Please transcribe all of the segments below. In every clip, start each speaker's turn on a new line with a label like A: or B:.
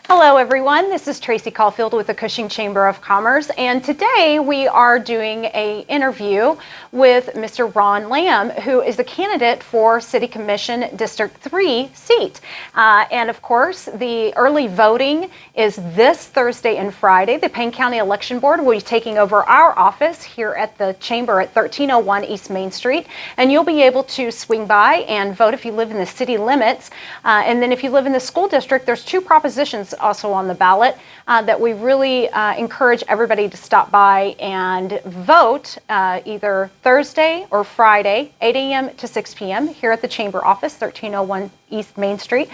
A: Hello everyone, this is Tracy Caulfield with the Cushing Chamber of Commerce, and today we are doing an interview with Mr. Ron Lamb, who is the candidate for City Commission District 3 seat. And of course, the early voting is this Thursday and Friday. The Payne County Election Board will be taking over our office here at the Chamber at 1301 East Main Street, and you'll be able to swing by and vote if you live in the city limits. And then if you live in the school district, there's two propositions also on the ballot that we really encourage everybody to stop by and vote either Thursday or Friday, 8 a.m. to 6 p.m. here at the Chamber office, 1301 East Main Street.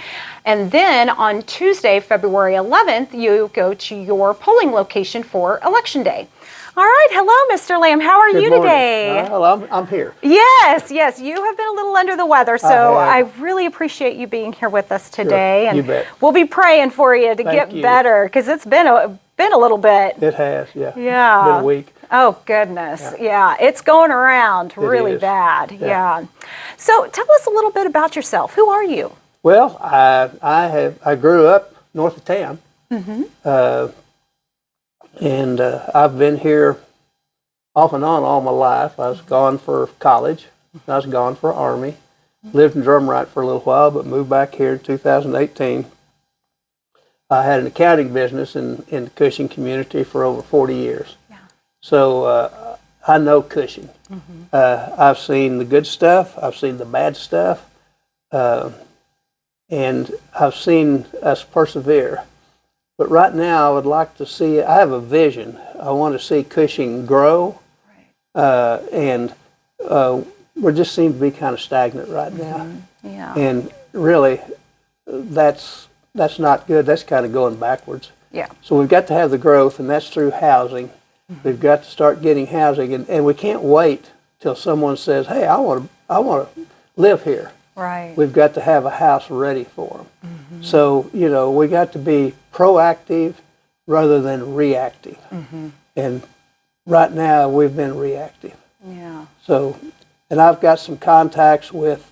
A: And then on Tuesday, February 11th, you go to your polling location for Election Day. All right. Hello, Mr. Lamb. How are you today?
B: Well, I'm here.
A: Yes. You have been a little under the weather, so I really appreciate you being here with us today.
B: Sure,
A: and
B: you bet.
A: We'll be praying for you to get better, because it's been a little bit.
B: It has, yeah.
A: Yeah.
B: Been a week.
A: Oh, goodness. Yeah. It's going around really bad. Yeah. So tell us a little bit about yourself. Who are you?
B: Well, I grew up north of town. Mm-hmm. And I've been here off and on all my life. I was gone for college. I was gone for Army. Lived in Drumright for a little while, but moved back here in 2018. I had an accounting business in the Cushing community for over 40 years. Yeah. So I know Cushing. Mm-hmm. I've seen the good stuff. I've seen the bad stuff. And I've seen us persevere. But right now, I would like to see, I have a vision. I want to see Cushing grow. Right. And we just seem to be kind of stagnant right now. Yeah. And really, that's not good. That's kind of going backwards. Yeah. So we've got to have the growth, and that's through housing. Mm-hmm. We've got to start getting housing, and we can't wait till someone says, hey, I want to live here. Right. We've got to have a house ready for them. Mm-hmm. So, we got to be proactive rather than reactive. Mm-hmm. And right now, we've been reactive. Yeah. So, and I've got some contacts with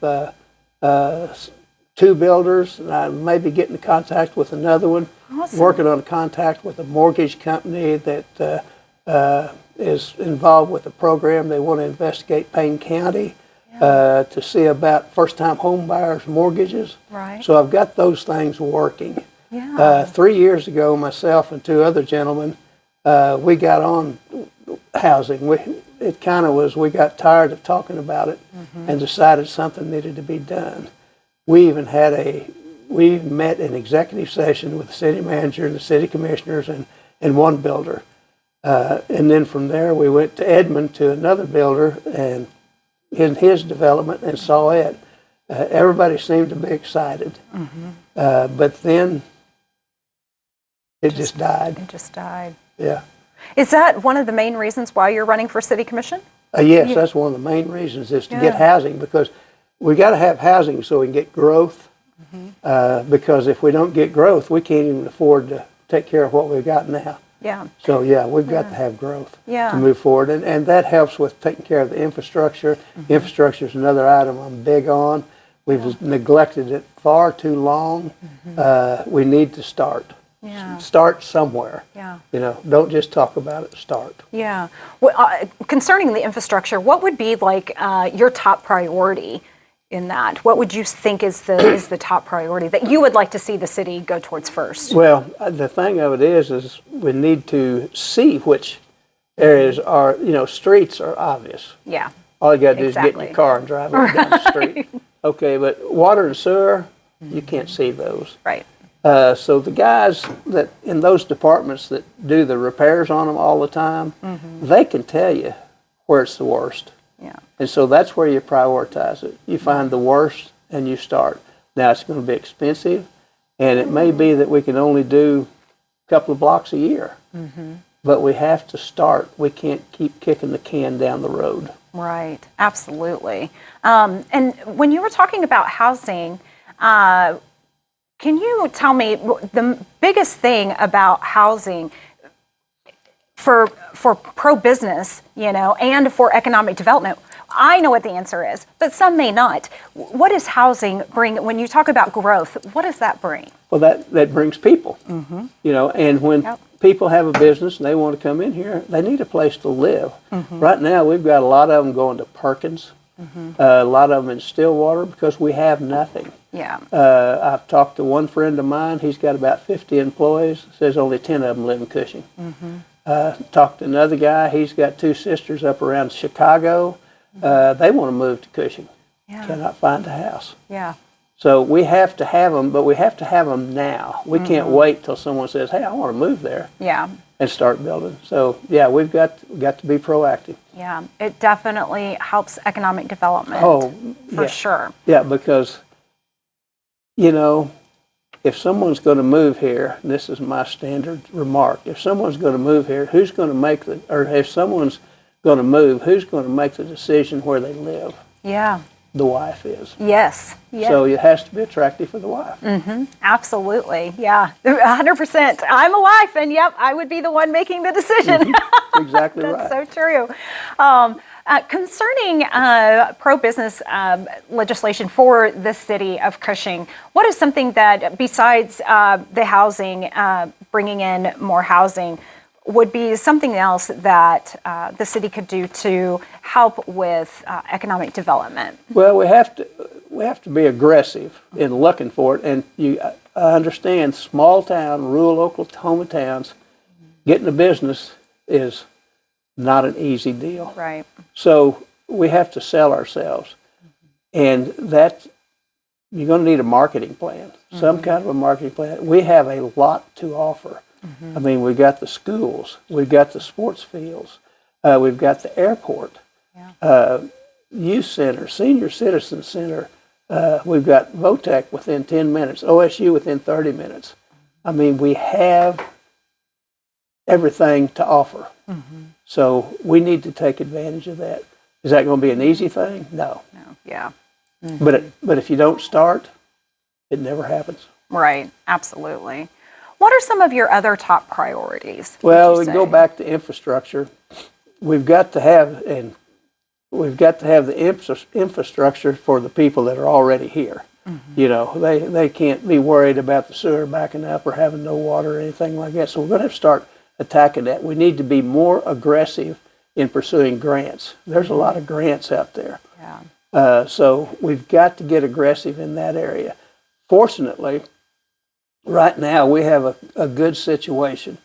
B: two builders, and I may be getting in contact with another one. Awesome. Working on a contact with a mortgage company that is involved with the program. They want to investigate Payne County. To see about first-time home buyers' mortgages. Right. So I've got those things working. Yeah. 3 years ago, myself and two other gentlemen, we got on housing. We got tired of talking about it and decided something needed to be done. We met in executive session with the city manager and the city commissioners and one builder. And then from there, we went to Edmond to another builder and in his development and saw it. Everybody seemed to be excited. Mm-hmm. But then it just died. It just died. Yeah.
A: Is that one of the main reasons why you're running for city commission?
B: Yes, that's one of the main reasons is to get housing, because we got to have housing so we can get growth. Mm-hmm. Because if we don't get growth, we can't even afford to take care of what we've got now. Yeah. So, we've got to have growth to move forward. And that helps with taking care of the infrastructure. Mm-hmm. Infrastructure is another item I'm big on. We've neglected it far too long. Mm-hmm. We need to start. Yeah. Start somewhere. Yeah. Don't just talk about it, start. Yeah. Well,
A: concerning the infrastructure, what would be like your top priority in that? What would you think is the top priority that you would like to see the city go towards first?
B: Well, the thing of it is we need to see which areas are, streets are obvious. Yeah. All you got to do is get in your car and drive down the street. Okay, but water and sewer, you can't see those. Right. So the guys that in those departments that do the repairs on them all the time, they can tell you where it's the worst. Yeah. And so that's where you prioritize it. You find the worst and you start. Now it's going to be expensive, and it may be that we can only do a couple of blocks a year. Mm-hmm. But we have to start. We can't keep kicking the can down the road.
A: Right. Absolutely. And when you were talking about housing, can you tell me the biggest thing about housing for pro-business, and for economic development? I know what the answer is, but some may not. What does housing bring? When you talk about growth, what does that bring?
B: Well, that brings people, and when people have a business and they want to come in here, they need a place to live. Right now, we've got a lot of them going to Perkins, a lot of them in Stillwater because we have nothing.
A: Yeah.
B: I've talked to one friend of mine. He's got about 50 employees. Says only 10 of them live in Cushing. Talked to another guy. He's got 2 sisters up around Chicago. They want to move to Cushing. Cannot find a house.
A: Yeah.
B: So we have to have them, but we have to have them now. We can't wait till someone says, "Hey, I want to move there."
A: Yeah.
B: And start building. So yeah, we've got to be proactive.
A: Yeah, it definitely helps economic development.
B: Oh,
A: for sure.
B: Yeah, because if someone's going to move here, and this is my standard remark, if someone's going to move here, who's going to make if someone's going to move, who's going to make the decision where they live?
A: Yeah.
B: The wife is.
A: Yes. Yeah.
B: So it has to be attractive for the wife.
A: Absolutely. Yeah. 100%. I'm a wife, and yep, I would be the one making the decision.
B: Exactly right.
A: That's so true. Concerning pro-business legislation for the city of Cushing, what is something that, besides the housing, bringing in more housing, would be something else that the city could do to help with economic development? Well,
B: we have to be aggressive in looking for it, and I understand small town, rural Oklahoma towns, getting a business is not an easy deal.
A: Right.
B: So we have to sell ourselves, and that you're going to need a marketing plan, some kind of a marketing plan. We have a lot to offer. I mean, we've got the schools, we've got the sports fields, we've got the airport, youth center, senior citizen center. We've got VOTEC within 10 minutes, OSU within 30 minutes. I mean, we have everything to offer. So we need to take advantage of that. Is that going to be an easy thing? No.
A: No. Yeah.
B: But if you don't start, it never happens.
A: Right. Absolutely. What are some of your other top priorities?
B: Well, we go back to infrastructure. We've got to have the infrastructure for the people that are already here. They can't be worried about the sewer backing up or having no water or anything like that. So we're going to have to start attacking that. We need to be more aggressive in pursuing grants. There's a lot of grants out there.
A: Yeah.
B: So we've got to get aggressive in that area. Fortunately, right now we have a good situation.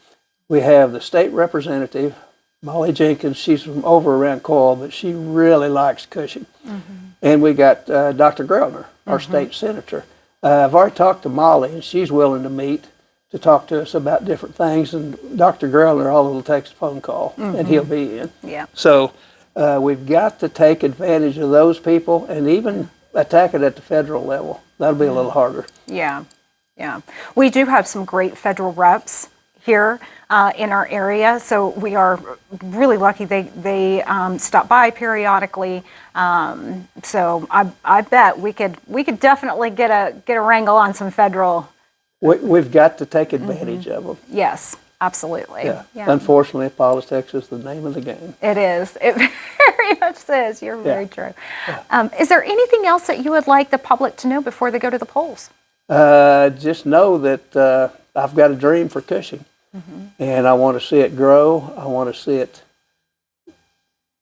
B: We have the state representative, Molly Jenkins. She's from over around Coyle, but she really likes Cushing. And we got Dr. Grellner, our state senator. I've already talked to Molly, and she's willing to meet to talk to us about different things. And Dr. Grellner, all it'll take is a phone call, and he'll be in.
A: Yeah.
B: So we've got to take advantage of those people and even attack it at the federal level. That'll be a little harder.
A: Yeah. Yeah. We do have some great federal reps here in our area, so we are really lucky. They stop by periodically. So I bet we could definitely get a wrangle on some federal.
B: We've got to take advantage of them.
A: Yes, absolutely.
B: Yeah. Unfortunately, politics is the name of the game.
A: It is. It very much is. You're very true. Yeah. Is there anything else that you would like the public to know before they go to the polls?
B: Just know that I've got a dream for Cushing, and I want to see it grow. I want to see it.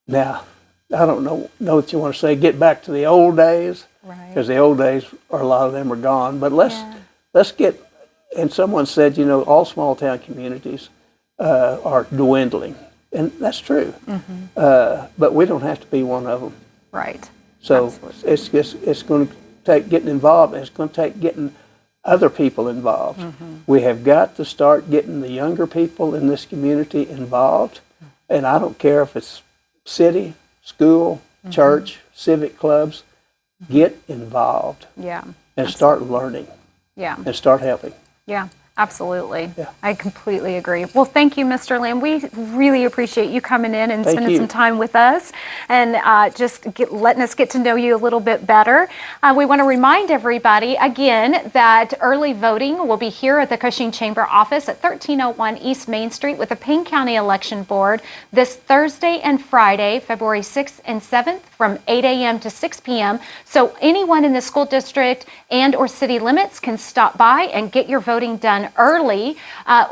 B: Now, I don't know what you want to say. Get back to the old days, because the old days, or a lot of them are gone. But let's get. And someone said, all small town communities are dwindling, and that's true. But we don't have to be one of them.
A: Right.
B: So it's going to take getting involved, and it's going to take getting other people involved. We have got to start getting the younger people in this community involved, and I don't care if it's city, school, church, civic clubs. Get involved.
A: Yeah.
B: And start learning.
A: Yeah.
B: And start helping.
A: Yeah. Absolutely.
B: Yeah.
A: I completely agree. Well, thank you, Mr. Lamb. We really appreciate you coming in and
B: Thank
A: spending
B: you.
A: some time with us and letting us get to know you a little bit better. We want to remind everybody again that early voting will be here at the Cushing Chamber office at 1301 East Main Street with the Payne County Election Board this Thursday and Friday, February 6th and 7th from 8 a.m. to 6 p.m. So anyone in the school district and or city limits can stop by and get your voting done early,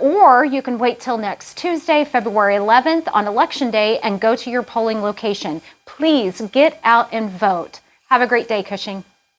A: or you can wait till next Tuesday, February 11th on Election Day and go to your polling location. Please get out and vote. Have a great day, Cushing.